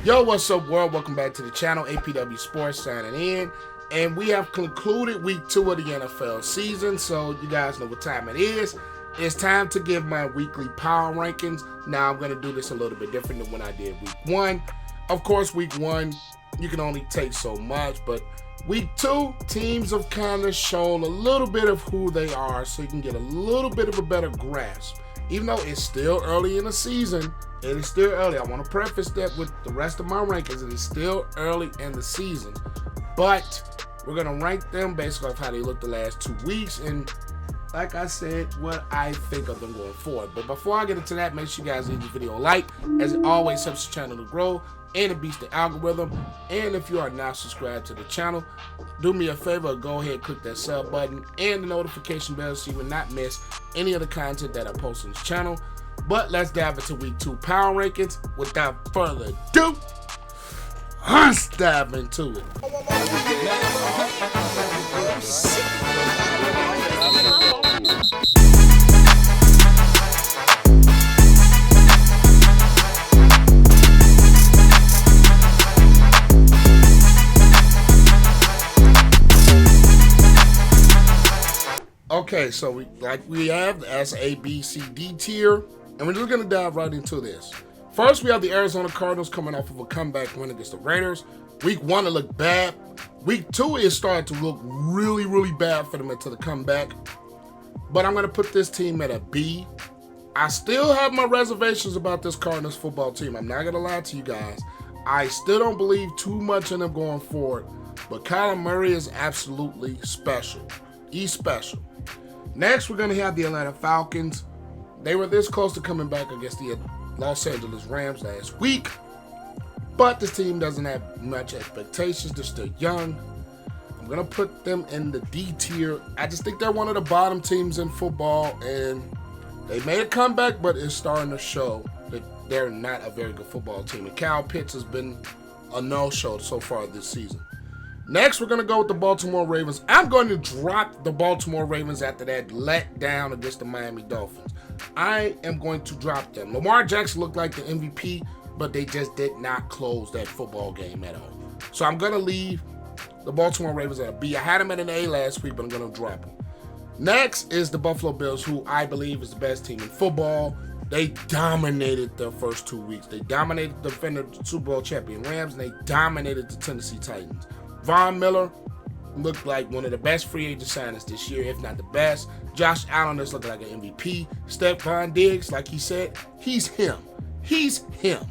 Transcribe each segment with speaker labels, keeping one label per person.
Speaker 1: Yo, what's up, world? Welcome back to the channel. APW Sports signing in. And we have concluded week 2 of the NFL season, so you guys know what time it is. It's time to give my weekly power rankings. Now, I'm going to do this a little bit different than when I did week 1. Of course, week 1, you can only take so much, but week 2, teams have kind of shown a little bit of who they are, so you can get a little bit of a better grasp. Even though it's still early in the season, it is still early. I want to preface that with the rest of my rankings. It is still early in the season, but we're going to rank them based off how they look the last 2 weeks and, like I said, what I think of them going forward. But before I get into that, make sure you guys leave this video a like. As it always helps the channel to grow and it beats the algorithm. And if you are not subscribed to the channel, do me a favor, go ahead, click that sub button and the notification bell so you will not miss any of the content that I post on this channel. But let's dive into week 2 power rankings. Without further ado, let's dive into it. Okay, so we have the S, A, B, C, D tier, and we're just going to dive right into this. First, we have the Arizona Cardinals coming off of a comeback win against the Raiders. Week 1, it looked bad. Week 2, it started to look really, really bad for them until the comeback. But I'm going to put this team at a B. I still have my reservations about this Cardinals football team. I'm not going to lie to you guys. I still don't believe too much in them going forward. But Kyler Murray is absolutely special. He's special. Next, we're going to have the Atlanta Falcons. They were this close to coming back against the Los Angeles Rams last week, but this team doesn't have much expectations. They're still young. I'm going to put them in the D tier. I just think they're one of the bottom teams in football, and they made a comeback, but it's starting to show that they're not a very good football team. And Kyle Pitts has been a no-show so far this season. Next, we're going to go with the Baltimore Ravens. I'm going to drop the Baltimore Ravens after that letdown against the Miami Dolphins. I am going to drop them. Lamar Jackson looked like the MVP, but they just did not close that football game at all. So I'm going to leave the Baltimore Ravens at a B. I had them at an A last week, but I'm going to drop them. Next is the Buffalo Bills, who I believe is the best team in football. They dominated their first 2 weeks. They dominated the defending Super Bowl champion Rams, and they dominated the Tennessee Titans. Von Miller looked like one of the best free agent signings this year, if not the best. Josh Allen is looking like an MVP. Stephon Diggs, like he said, he's him. He's him.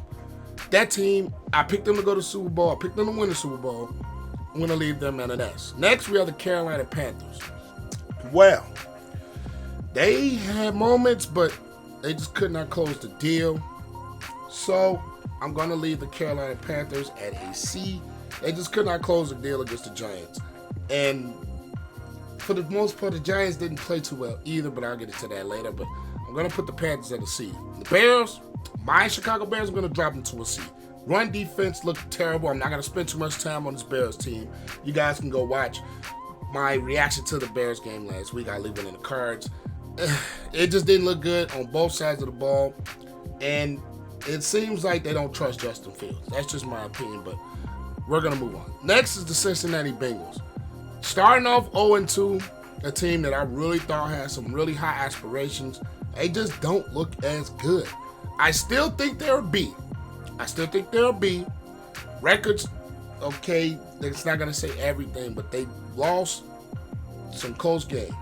Speaker 1: That team, I picked them to go to the Super Bowl. I picked them to win the Super Bowl. I'm going to leave them at an S. Next, we have the Carolina Panthers. Well, they had moments, but they just could not close the deal. So, I'm going to leave the Carolina Panthers at a C. They just could not close the deal against the Giants. And for the most part, the Giants didn't play too well either, but I'll get into that later. But I'm going to put the Panthers at a C. The Bears, my Chicago Bears, I'm going to drop them to a C. Run defense looked terrible. I'm not going to spend too much time on this Bears team. You guys can go watch my reaction to the Bears game last week. I leave it in the cards. It just didn't look good on both sides of the ball. And it seems like they don't trust Justin Fields. That's just my opinion, but we're going to move on. Next is the Cincinnati Bengals. Starting off 0-2, a team that I really thought had some really high aspirations. They just don't look as good. I still think they're a B. Records, okay, it's not going to say everything, but they lost some close games.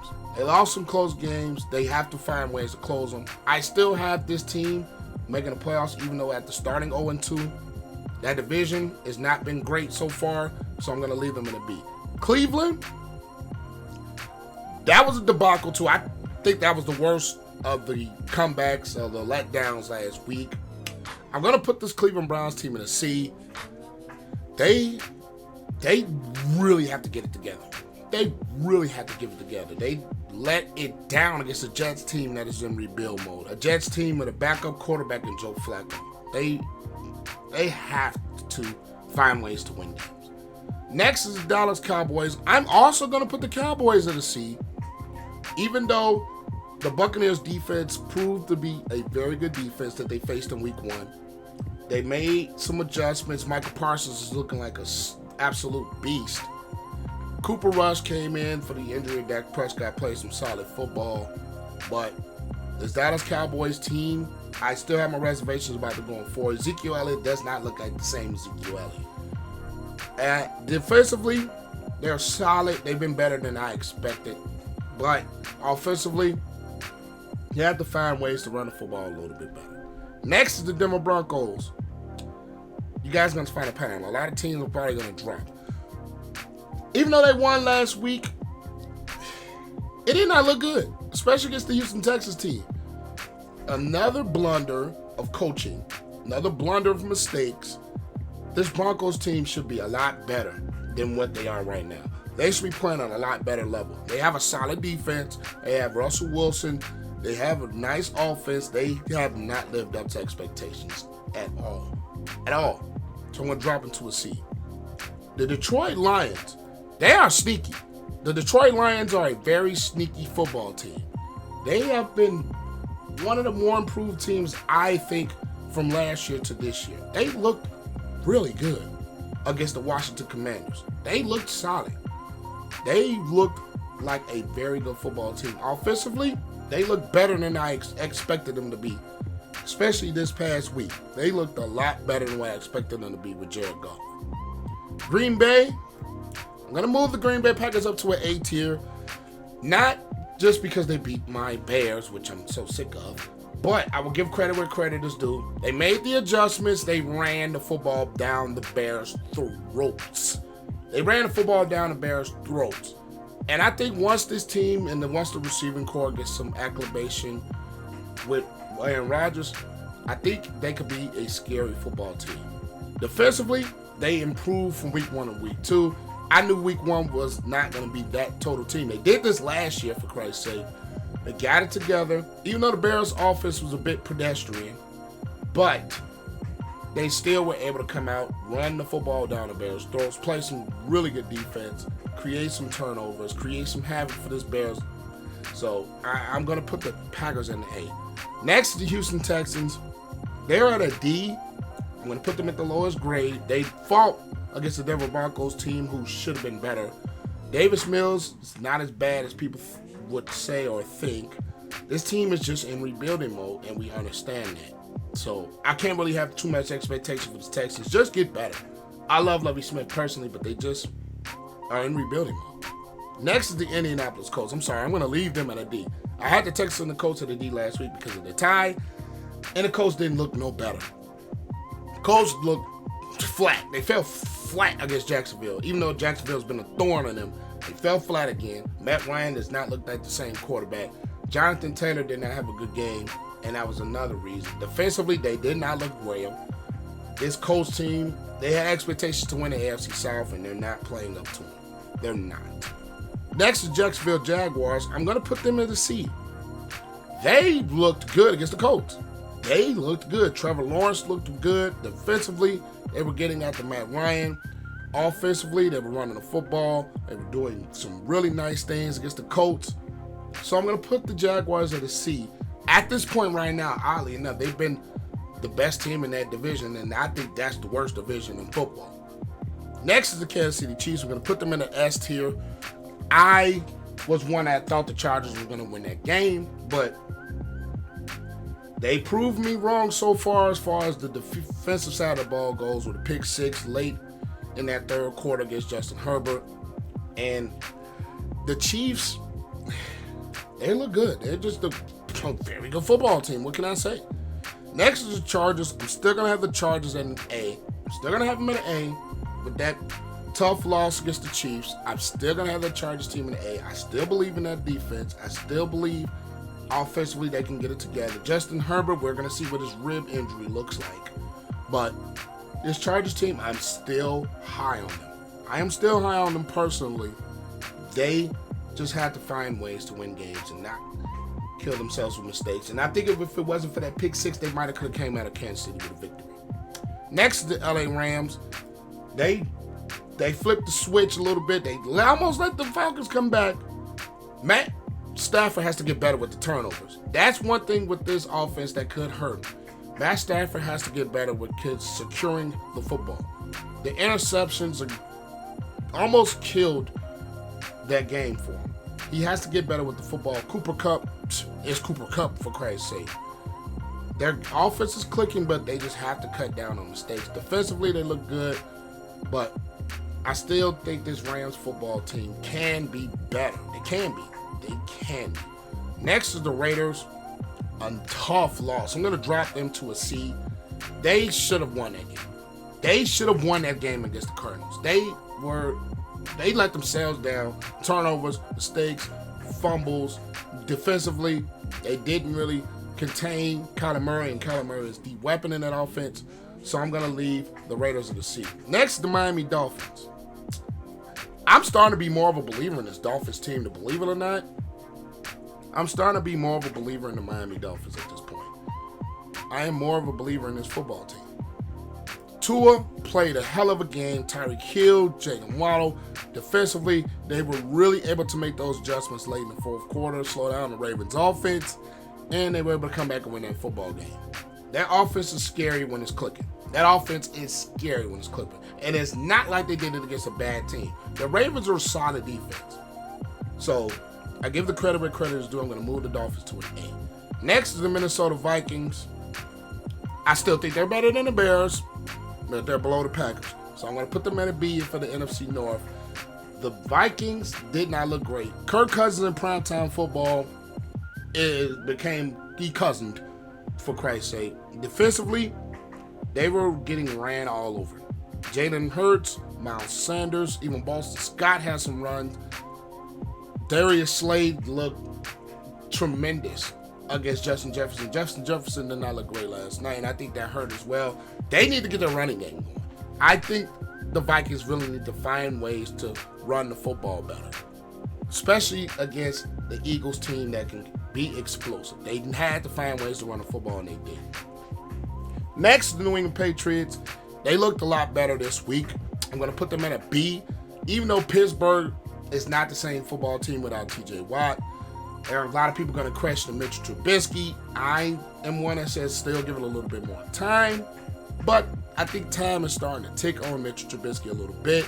Speaker 1: They have to find ways to close them. I still have this team making the playoffs, even though after starting 0-2, that division has not been great so far, so I'm going to leave them in a B. Cleveland, that was a debacle too. I think that was the worst of the comebacks or the letdowns last week. I'm going to put this Cleveland Browns team in a C. They really have to get it together. They let it down against a Jets team that is in rebuild mode. A Jets team with a backup quarterback in Joe Flacco. They have to find ways to win games. Next is the Dallas Cowboys. I'm also going to put the Cowboys at a C, even though the Buccaneers defense proved to be a very good defense that they faced in week 1. They made some adjustments. Michael Parsons is looking like an absolute beast. Cooper Rush came in for the injury. Dak Prescott played some solid football. But this Dallas Cowboys team, I still have my reservations about them going forward. Ezekiel Elliott does not look like the same Ezekiel Elliott. Defensively, they're solid. They've been better than I expected. But offensively, you have to find ways to run the football a little bit better. Next is the Denver Broncos. You guys are going to find a pattern. A lot of teams are probably going to drop. Even though they won last week, it did not look good, especially against the Houston Texans team. Another blunder of coaching, another blunder of mistakes. This Broncos team should be a lot better than what they are right now. They should be playing on a lot better level. They have a solid defense. They have Russell Wilson. They have a nice offense. They have not lived up to expectations at all. At all. So I'm going to drop into a C. The Detroit Lions, they are sneaky. The Detroit Lions are a very sneaky football team. They have been one of the more improved teams, I think, from last year to this year. They looked really good against the Washington Commanders. They looked solid. They looked like a very good football team. Offensively, they looked better than I expected them to be, especially this past week. They looked a lot better than what I expected them to be with Jared Goff. Green Bay, I'm going to move the Green Bay Packers up to an A tier, not just because they beat my Bears, which I'm so sick of, but I will give credit where credit is due. They made the adjustments. They ran the football down the Bears' throats. They ran the football down the Bears' throats. And I think once this team and once the receiving core gets some acclimation with Aaron Rodgers, I think they could be a scary football team. Defensively, they improved from week 1 to week 2. I knew week 1 was not going to be that total team. They did this last year, for Christ's sake. They got it together. Even though the Bears' offense was a bit pedestrian, but they still were able to come out, run the football down the Bears' throats, play some really good defense, create some turnovers, create some havoc for this Bears. So I'm going to put the Packers in the A. Next, the Houston Texans. They're at a D. I'm going to put them at the lowest grade. They fought against the Denver Broncos team, who should have been better. Davis Mills is not as bad as people would say or think. This team is just in rebuilding mode, and we understand that. So I can't really have too much expectation for the Texans. Just get better. I love Lovie Smith personally, but they just are in rebuilding mode. Next is the Indianapolis Colts. I'm sorry, I'm going to leave them at a D. I had the Texans and the Colts at a D last week because of the tie, and the Colts didn't look no better. The Colts looked flat. They fell flat against Jacksonville. Even though Jacksonville's been a thorn on them, they fell flat again. Matt Ryan does not look like the same quarterback. Jonathan Taylor did not have a good game, and that was another reason. Defensively, they did not look great. This Colts team, they had expectations to win the AFC South, and they're not playing up to them. They're not. Next is Jacksonville Jaguars. I'm going to put them in the C. They looked good against the Colts. They looked good. Trevor Lawrence looked good. Defensively, they were getting after Matt Ryan. Offensively, they were running the football. They were doing some really nice things against the Colts. So I'm going to put the Jaguars at a C. At this point right now, oddly enough, they've been the best team in that division, and I think that's the worst division in football. Next is the Kansas City Chiefs. We're going to put them in the S tier. I was one that thought the Chargers were going to win that game, but they proved me wrong so far as the defensive side of the ball goes, with a pick six late in that third quarter against Justin Herbert. And the Chiefs, they look good. They're just a very good football team. What can I say? Next is the Chargers. I'm still going to have the Chargers at an A. I'm still going to have them at an A. With that tough loss against the Chiefs, I'm still going to have the Chargers team in the A. I still believe in that defense. I still believe offensively they can get it together. Justin Herbert, we're going to see what his rib injury looks like. But this Chargers team, I'm still high on them. I am still high on them personally. They just have to find ways to win games and not kill themselves with mistakes. And I think if it wasn't for that pick six, they might have could have came out of Kansas City with a victory. Next, the LA Rams. They flipped the switch a little bit. They almost let the Falcons come back. Matt Stafford has to get better with the turnovers. That's one thing with this offense that could hurt. Matt Stafford has to get better with kids securing the football. The interceptions almost killed that game for him. He has to get better with the football. Cooper Kupp is Cooper Kupp, for Christ's sake. Their offense is clicking, but they just have to cut down on mistakes. Defensively, they look good, but I still think this Rams football team can be better. They can be. Next is the Raiders. A tough loss. I'm going to drop them to a C. They should have won that game. They should have won that game against the Cardinals. They let themselves down. Turnovers, mistakes, fumbles. Defensively, they didn't really contain Kyler Murray, and Kyler Murray is the weapon in that offense. So I'm going to leave the Raiders at a C. Next, the Miami Dolphins. I'm starting to be more of a believer in this Dolphins team, to believe it or not. I'm starting to be more of a believer in the Miami Dolphins at this point. I am more of a believer in this football team. Tua played a hell of a game. Tyreek Hill, Jalen Waddle. Defensively, they were really able to make those adjustments late in the fourth quarter, slow down the Ravens' offense, and they were able to come back and win that football game. That offense is scary when it's clicking. And it's not like they did it against a bad team. The Ravens are a solid defense. So I give the credit where credit is due. I'm going to move the Dolphins to an A. Next is the Minnesota Vikings. I still think they're better than the Bears, but they're below the Packers. So I'm going to put them at a B for the NFC North. The Vikings did not look great. Kirk Cousins in primetime football became de-cousined, for Christ's sake. Defensively, they were getting ran all over. Jalen Hurts, Miles Sanders, even Boston Scott had some runs. Darius Slade looked tremendous against Justin Jefferson. Justin Jefferson did not look great last night, and I think that hurt as well. They need to get their running game going. I think the Vikings really need to find ways to run the football better, especially against the Eagles team that can be explosive. They had to find ways to run the football, and they did. Next, the New England Patriots. They looked a lot better this week. I'm going to put them at a B, even though Pittsburgh is not the same football team without TJ Watt. There are a lot of people going to question Mitchell Trubisky. I am one that says still give it a little bit more time, but I think time is starting to tick on Mitchell Trubisky a little bit.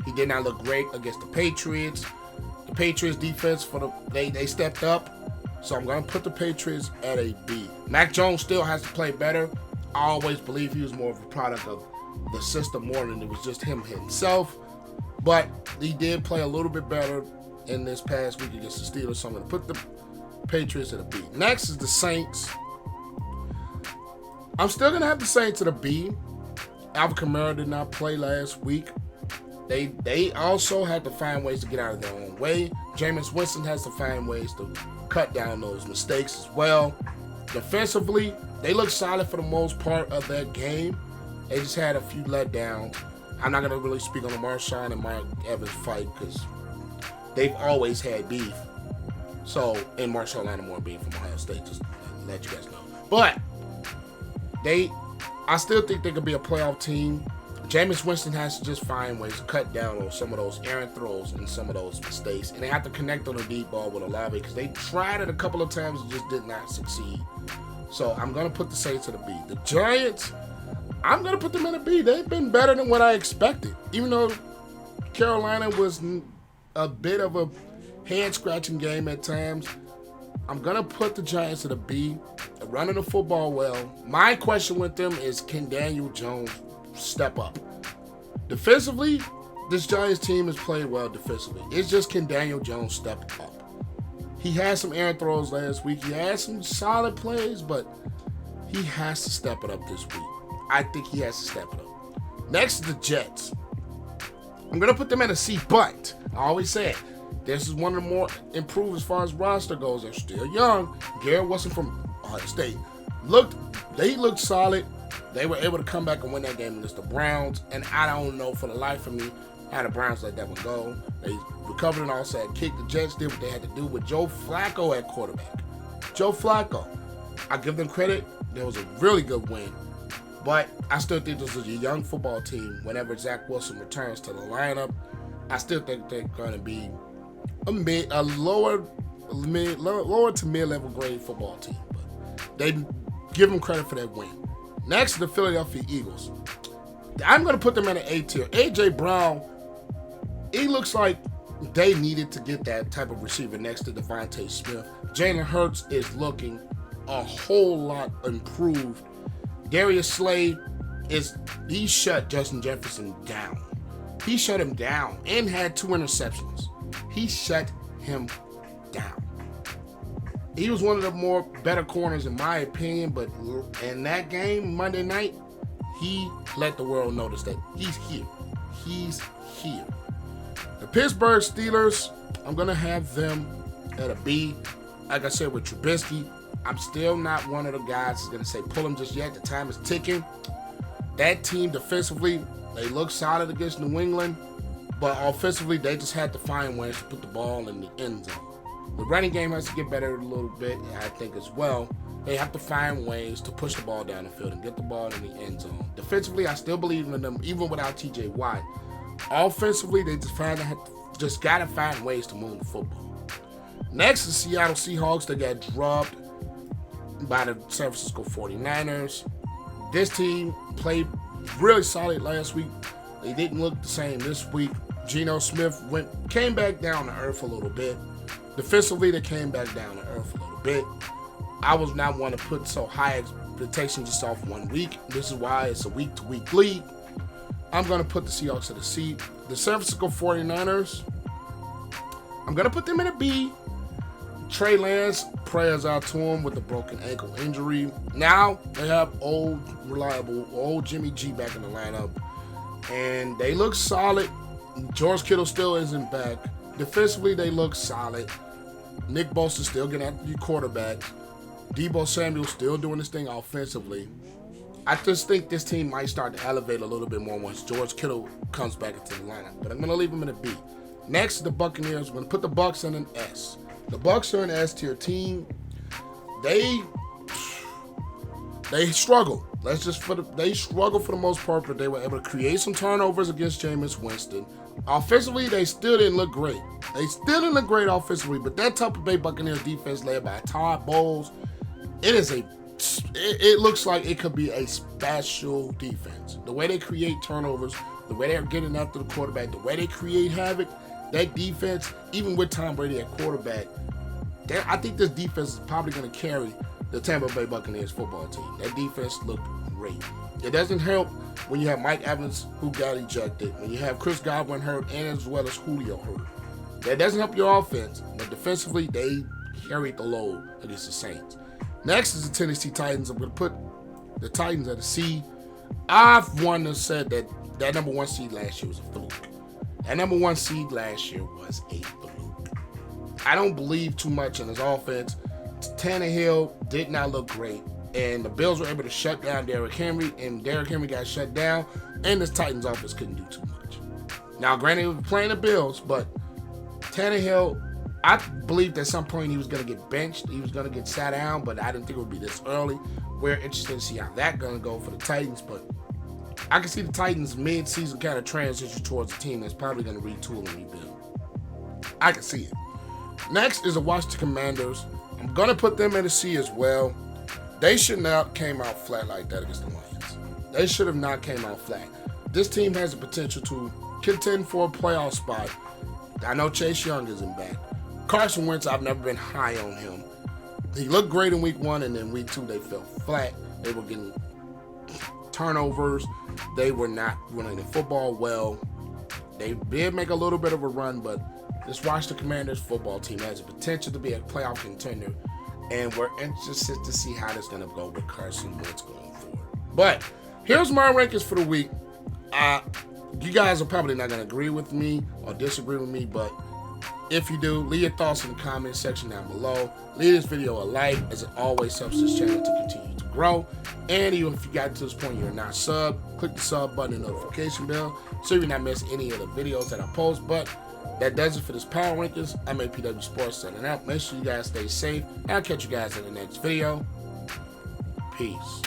Speaker 1: He did not look great against the Patriots. The Patriots defense, they stepped up, so I'm going to put the Patriots at a B. Mac Jones still has to play better. I always believe he was more of a product of the system more than it was just him himself. But he did play a little bit better in this past week against the Steelers, so I'm going to put the Patriots at a B. Next is the Saints. I'm still going to have the Saints at a B. Alvin Kamara did not play last week. They also had to find ways to get out of their own way. Jameis Winston has to find ways to cut down those mistakes as well. Defensively, they look solid for the most part of that game. They just had a few letdowns. I'm not going to really speak on the Marshawn and Mike Evans fight because they've always had beef. So, and Marshawn Lattimore being from Ohio State, just to let you guys know. But I still think they could be a playoff team. Jameis Winston has to just find ways to cut down on some of those errant throws and some of those mistakes. And they have to connect on the deep ball with Olave because they tried it a couple of times and just did not succeed. So I'm going to put the Saints at a B. The Giants, I'm going to put them in a B. They've been better than what I expected. Even though Carolina was a bit of a head-scratching game at times, I'm going to put the Giants at a B. They're running the football well. My question with them is, can Daniel Jones step up? Defensively, this Giants team has played well defensively. It's just, can Daniel Jones step up? He had some errant throws last week. He had some solid plays, but he has to step it up this week. I think he has to step it up. Next is the Jets. I'm going to put them at a C, but I always say it. This is one of the more improved as far as roster goes. They're still young. Garrett Wilson from Ohio State. They looked solid. They were able to come back and win that game against the Browns, and I don't know for the life of me how the Browns let that one go. They recovered an offside kick. The Jets did what they had to do with Joe Flacco at quarterback. Joe Flacco, I give them credit. There was a really good win, but I still think this is a young football team. Whenever Zach Wilson returns to the lineup, I still think they're going to be a lower to mid-level grade football team. But they give them credit for that win. Next, the Philadelphia Eagles. I'm going to put them in an A tier. A.J. Brown, he looks like they needed to get that type of receiver next to Devontae Smith. Jalen Hurts is looking a whole lot improved. Darius Slay he shut Justin Jefferson down. He shut him down and had 2 interceptions. He shut him down. He was one of the more better corners in my opinion, but in that game, Monday night, he let the world notice that he's here. He's here. The Pittsburgh Steelers, I'm going to have them at a B. Like I said with Trubisky, I'm still not one of the guys that's going to say pull him just yet. The time is ticking. That team defensively, they look solid against New England, but offensively, they just had to find ways to put the ball in the end zone. The running game has to get better a little bit, I think, as well. They have to find ways to push the ball down the field and get the ball in the end zone. Defensively, I still believe in them, even without T.J. Watt. Offensively, they just got to find ways to move the football. Next, the Seattle Seahawks. They got dropped by the San Francisco 49ers. This team played really solid last week. They didn't look the same this week. Geno Smith came back down to earth a little bit. Defensively, they came back down to earth a little bit. I was not one to put so high expectations just off 1 week. This is why it's a week-to-week league. I'm going to put the Seahawks at a C. The San Francisco 49ers, I'm going to put them in a B. Trey Lance, prayers out to him with a broken ankle injury. Now they have old Jimmy G back in the lineup. And they look solid. George Kittle still isn't back. Defensively, they look solid. Nick Bosa still getting after the quarterback. Deebo Samuel still doing this thing offensively. I just think this team might start to elevate a little bit more once George Kittle comes back into the lineup. But I'm going to leave them in a B. Next, the Buccaneers. I'm going to put the Bucs in an S. The Bucs are an S tier team. They struggle. They struggle for the most part, but they were able to create some turnovers against Jameis Winston. Offensively, they still didn't look great. They still didn't look great offensively, but that Tampa Bay Buccaneers defense led by Todd Bowles, it looks like it could be a special defense. The way they create turnovers, the way they're getting after the quarterback, the way they create havoc, that defense, even with Tom Brady at quarterback, I think this defense is probably going to carry the Tampa Bay Buccaneers football team. That defense looked great. It doesn't help when you have Mike Evans who got ejected, when you have Chris Godwin hurt, and as well as Julio hurt. That doesn't help your offense, but defensively, they carried the load against the Saints. Next is the Tennessee Titans. I'm going to put the Titans at a C. I've one that said that number 1 seed last year was a fluke. That number 1 seed last year was a fluke. I don't believe too much in his offense. Tannehill did not look great, and the Bills were able to shut down Derrick Henry, and Derrick Henry got shut down, and this Titans offense couldn't do too much. Now, granted, he was playing the Bills, but Tannehill, I believed at some point he was going to get benched. He was going to get sat down, but I didn't think it would be this early. We're interested to see how that's going to go for the Titans, but I can see the Titans mid-season kind of transition towards a team that's probably going to retool and rebuild. I can see it. Next is the Washington Commanders. I'm going to put them in a C as well. They should not came out flat like that against the Lions. They should have not came out flat. This team has the potential to contend for a playoff spot. I know Chase Young isn't back. Carson Wentz, I've never been high on him. He looked great in week 1, and then week 2 they fell flat. They were getting turnovers. They were not running the football well. They did make a little bit of a run, but this Washington Commanders football team has the potential to be a playoff contender, and we're interested to see how this is going to go with Carson Wentz going forward. But here's my rankings for the week. You guys are probably not going to agree with me or disagree with me, but if you do, leave your thoughts in the comment section down below. Leave this video a like, as it always helps this channel to continue to grow. And even if you got to this point you're not sub, click the sub button and notification bell so you're not missing any of the videos that I post. But that does it for this Power Rankings. I'm APWSPORTS signing out. Make sure you guys stay safe, and I'll catch you guys in the next video. Peace.